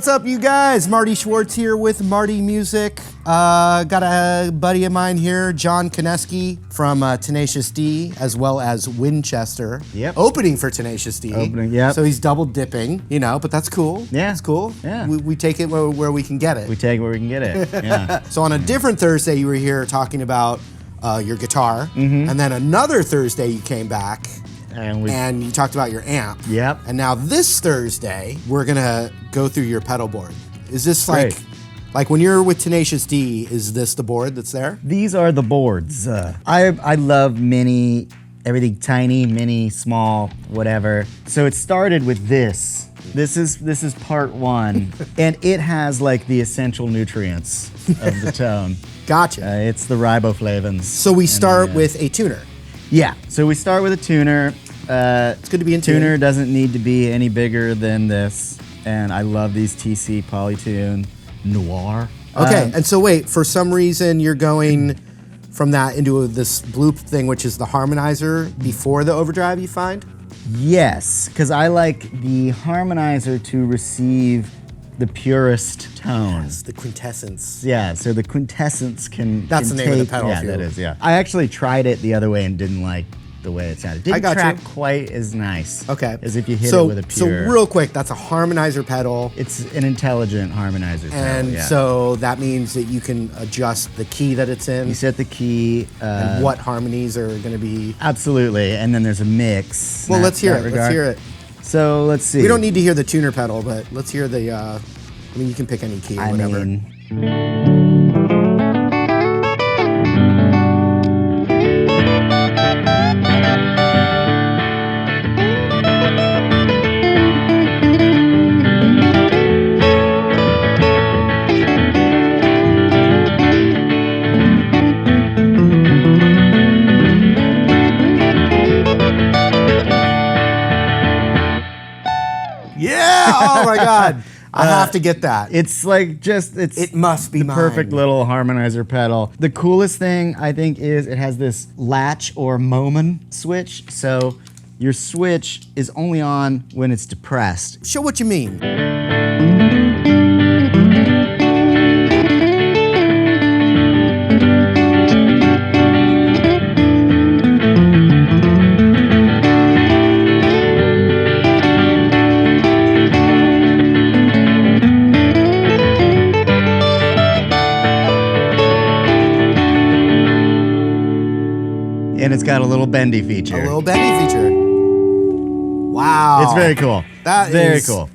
What's up, you guys? Marty Schwartz here with Marty Music. Got a buddy of mine here, John Koneski from Tenacious D, as well as Winchester. Yep. Opening for Tenacious D. Opening, yep. So he's double dipping, you know, but that's cool. Yeah. That's cool. Yeah. We take it where we can get it. We take it where we can get it. Yeah. So on a different Thursday, you were here talking about your guitar, and then another Thursday you came back and you talked about your amp. Yep. And now this Thursday, we're gonna go through your pedal board. Is this like when you're with Tenacious D, is this the board that's there? These are the boards. I love mini, everything tiny, mini, small, whatever. So it started with this. This is part one, and it has like the essential nutrients of the tone. Gotcha. It's the riboflavins. So we start with a tuner. Yeah. So we start with a tuner. It's good to be in tune. Tuner doesn't need to be any bigger than this, and I love these TC Polytune Noir. Okay, and so wait, for some reason you're going from that into this blue thing, which is the Harmonizer before the overdrive, you find? Yes, because I like the Harmonizer to receive the purest tone. Yes, the quintessence. Yeah, so the quintessence can. That's the name of the pedal. Yeah, that is. Yeah, I actually tried it the other way and didn't like the way it sounded. Didn't track quite as nice. Okay. As if you hit it with a pure. So real quick, that's a Harmonizer pedal. It's an intelligent Harmonizer pedal. And so that means that you can adjust the key that it's in. You set the key. And what harmonies are going to be. Absolutely, and then there's a mix. Well, let's hear it. Let's hear it. So let's see. We don't need to hear the tuner pedal, but let's hear the. I mean, you can pick any key or whatever. Yeah! Oh my God! I have to get that. It's like it must be the perfect little Harmonizer pedal. The coolest thing I think is it has this latch or Moman switch. So your switch is only on when it's depressed. Show what you mean. And it's got a little bendy feature. A little bendy feature. Wow. It's very cool. That very is cool.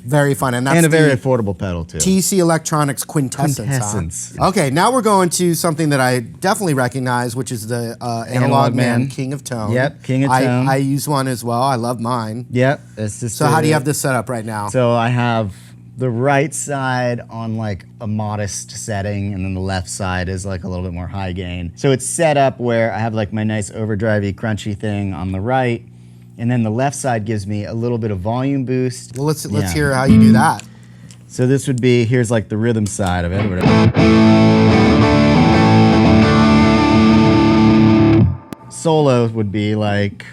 Very fun. And that's a very affordable pedal, too. TC Electronics Quintessence. Huh? Okay, now we're going to something that I definitely recognize, which is the Analog Man King of Tone. Yep, King of Tone. I use one as well. I love mine. Yep. It's just so how do you have this set up right now? So I have the right side on like a modest setting, and then the left side is like a little bit more high gain. So it's set up where I have like my nice overdrivey, crunchy thing on the right, and then the left side gives me a little bit of volume boost. Well, let's hear how you do that. So this would be, here's like the rhythm side of it. Solo would be like.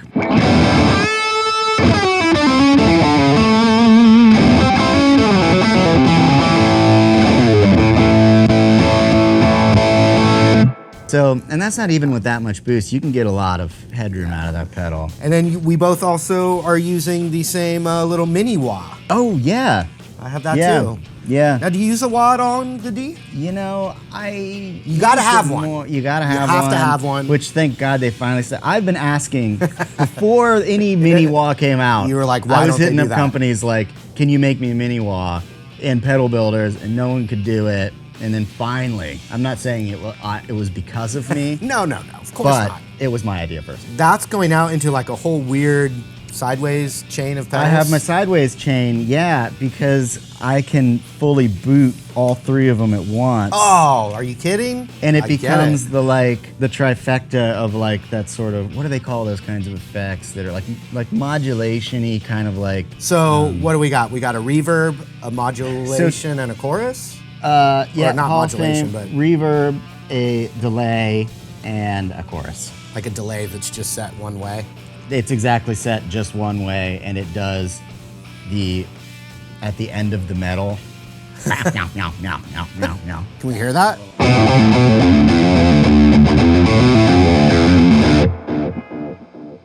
So, and that's not even with that much boost. You can get a lot of headroom out of that pedal. And then we both also are using the same little mini wah. Oh, yeah. I have that too. Yeah. Now, do you use a wah on the D? You know, You gotta have one. You gotta have one. You have to have one. Which, thank God, they finally said. I've been asking before any mini wah came out. You were like, why I was don't they hitting do up that? companies like, can you make me a mini wah? And pedal builders, and no one could do it. And then finally, I'm not saying it was because of me. No, of course not. But it was my idea first. That's going out into like a whole weird sideways chain of pedals? I have my sideways chain, yeah, because I can fully boot all three of them at once. Oh, are you kidding? And it becomes the trifecta of like that sort of, what do they call those kinds of effects that are like modulation-y kind of like. So what do we got? We got a reverb, a modulation, and a chorus? Yeah, or not Hall modulation, of Fame, but reverb, a delay, and a chorus. Like a delay that's just set one way? It's exactly set just one way, and it does at the end of the metal, Meow, meow, meow, meow, meow, meow. Can we hear that?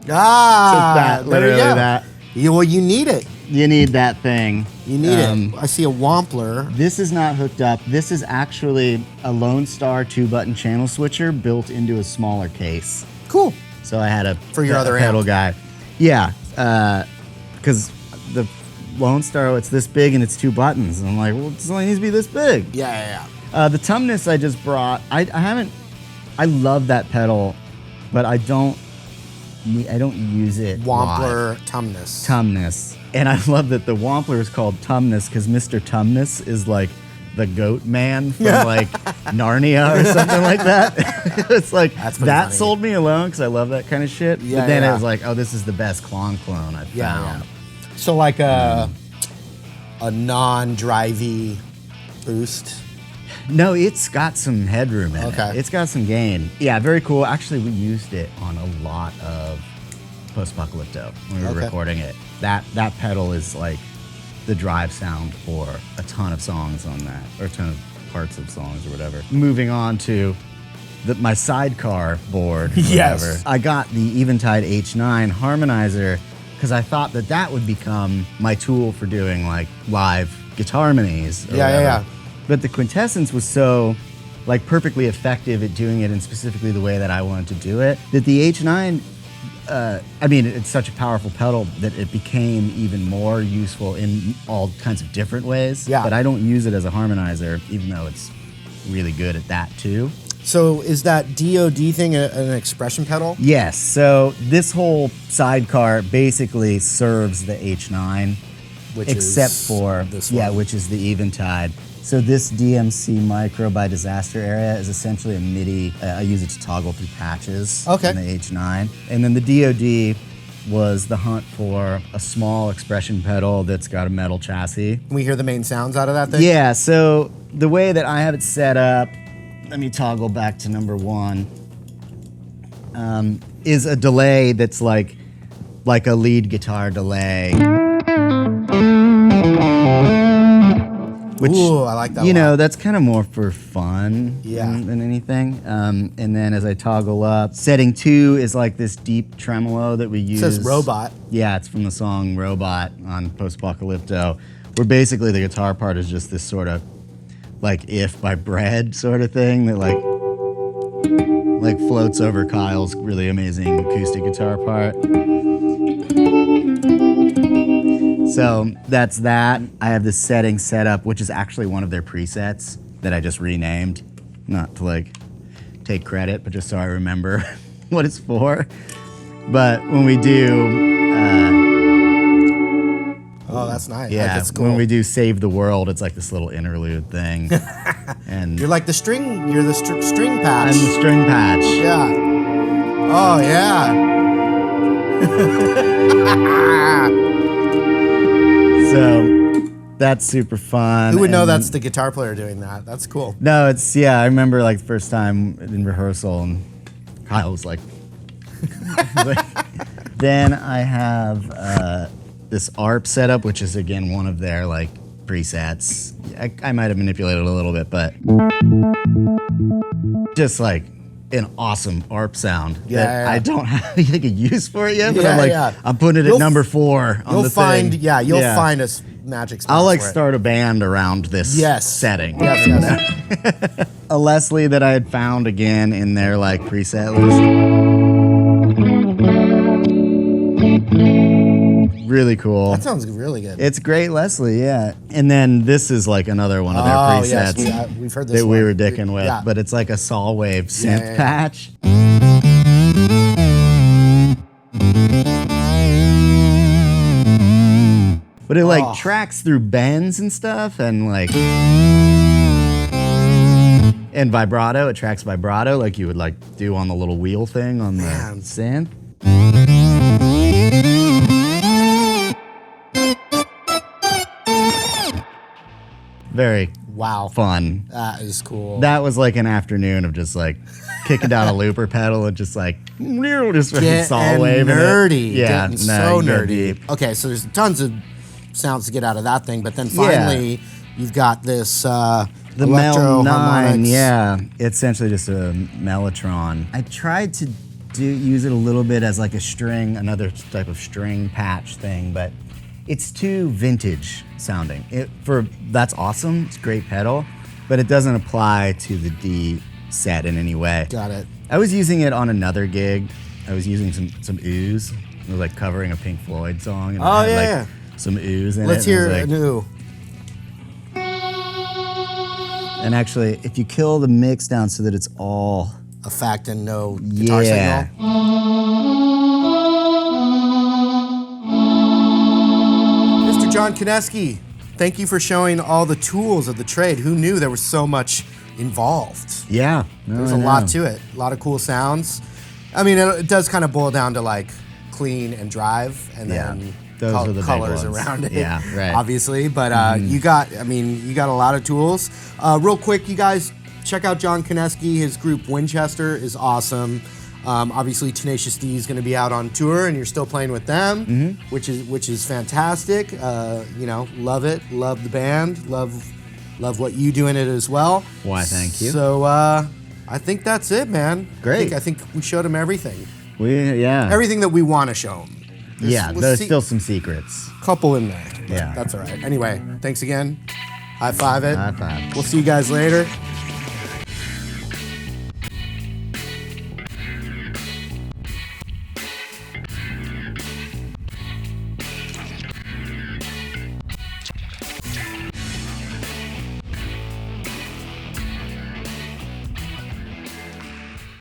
Ah, That, there you literally go. that. Well, you need it. You need that thing. You need it. I see a Wampler. This is not hooked up. This is actually a Lone Star 2-button channel switcher built into a smaller case. Cool. So I had a For your other pedal amp. guy. Yeah, because the Lone Star, it's this big and it's 2 buttons. And I'm like, well, it only needs to be this big. Yeah. The tumnus I just brought, I love that pedal, but I don't use it Wampler live. tumnus. Tumnus. And I love that the Wampler is called Tumnus because Mr. Tumnus is like the goat man from like Narnia or something like that. It's like, That's pretty that funny. sold me alone because I love that kind of shit. Yeah, But then yeah. it was like, oh, this is the best clone I've found. So like a non-drivey boost. No, it's got some headroom in Okay. it. It's got some gain. Yeah, very cool. Actually, we used it on a lot of Post-Apocalypto when we were Okay. recording it. That pedal is like the drive sound for a ton of songs on that, or a ton of parts of songs or whatever. Moving on to my sidecar board. Yes. Whatever. I got the Eventide H9 Harmonizer because I thought that would become my tool for doing like live guitar harmonies. Or whatever. Yeah. But the Quintessence was so like perfectly effective at doing it in specifically the way that I wanted to do it that the H9, I mean, it's such a powerful pedal that it became even more useful in all kinds of different ways. Yeah. But I don't use it as a harmonizer, even though it's really good at that too. So is that DOD thing an expression pedal? Yes, so this whole sidecar basically serves the H9, Which except is for, this one. which is the Eventide. So this DMC Micro by Disaster area is essentially a MIDI. I use it to toggle through patches Okay. in the H9. And then the DOD was the hunt for a small expression pedal that's got a metal chassis. Can we hear the main sounds out of that thing? Yeah, so the way that I have it set up, let me toggle back to number 1, is a delay that's like a lead guitar delay. Which, Ooh, I like that you a lot. know, that's kind of more for fun Yeah. than anything. And then as I toggle up, setting 2 is like this deep tremolo that we It use. says Robot. Yeah, it's from the song Robot on Post-Apocalypto, where basically the guitar part is just this sort of like If by Bread sort of thing that like floats over Kyle's really amazing acoustic guitar part. So that's that. I have this setting set up, which is actually one of their presets that I just renamed, not to like take credit, but just so I remember what it's for. But when we do, Oh, that's nice. yeah, That's cool. when we do Save the World, it's like this little interlude thing. And You're like the string. You're the string patch. I'm the string patch. Yeah. Oh yeah. So that's super fun. Who would know And- that's the guitar player doing that? That's cool. No, it's, yeah, I remember like the first time in rehearsal and Kyle was like, then I have this ARP setup, which is again one of their like presets. I might have manipulated it a little bit, but just like an awesome ARP sound that I don't have like a use for it yet, but I'm like, I'm putting it at number 4 on You'll the find, thing. you'll find a magic spot I'll like for it. start a band around this setting. Yes. A Leslie that I had found again in their like preset list. Really cool. That sounds really good. It's great, Leslie, yeah. And then this is like another one of their presets yes, we've heard this that we one. were dicking with, Yeah. but it's like a saw wave synth patch. But it like tracks through bends and stuff and like and vibrato. It tracks vibrato like you would like do on the little wheel thing on the synth. Very fun. That is cool. That was like an afternoon of just like kicking down a looper pedal and just like just saw waving nerdy. it. Yeah, Getting so you go nerdy. deep. Okay, so there's tons of sounds to get out of that thing, but then finally You've got this The electro Mel 9, harmonics. yeah. It's essentially just a Mellotron. I tried to use it a little bit as like a string, another type of string patch thing, but it's too vintage sounding. That's awesome, it's a great pedal, but it doesn't apply to the D set in any way. Got it. I was using it on another gig. I was using some ooze. It was like covering a Pink Floyd song. And Oh, it had, yeah. like, some ooze in Let's it. hear and a it was new. and actually, if you kill the mix down so that it's all A fact and no guitar yeah. signal. Mr. John Kineski, thank you for showing all the tools of the trade. Who knew there was so much involved? Yeah. No, There's I a lot know. to it. A lot of cool sounds. I mean, it does kind of boil down to like clean and drive, and Yeah. then Those are the big colors ones. around it. Yeah, right. Obviously, but you got a lot of tools. Real quick, you guys check out John Kineski. His group Winchester is awesome. Obviously, Tenacious D is going to be out on tour, and you're still playing with them, which is fantastic. Love it. Love the band. Love what you do in it as well. Why, thank you. So I think that's it, man. Great. I think we showed him everything. Yeah. Everything that we want to show him. Yeah, there's still some secrets. couple in there. Yeah. That's all right. Anyway, thanks again. High five it. High five. We'll see you guys later.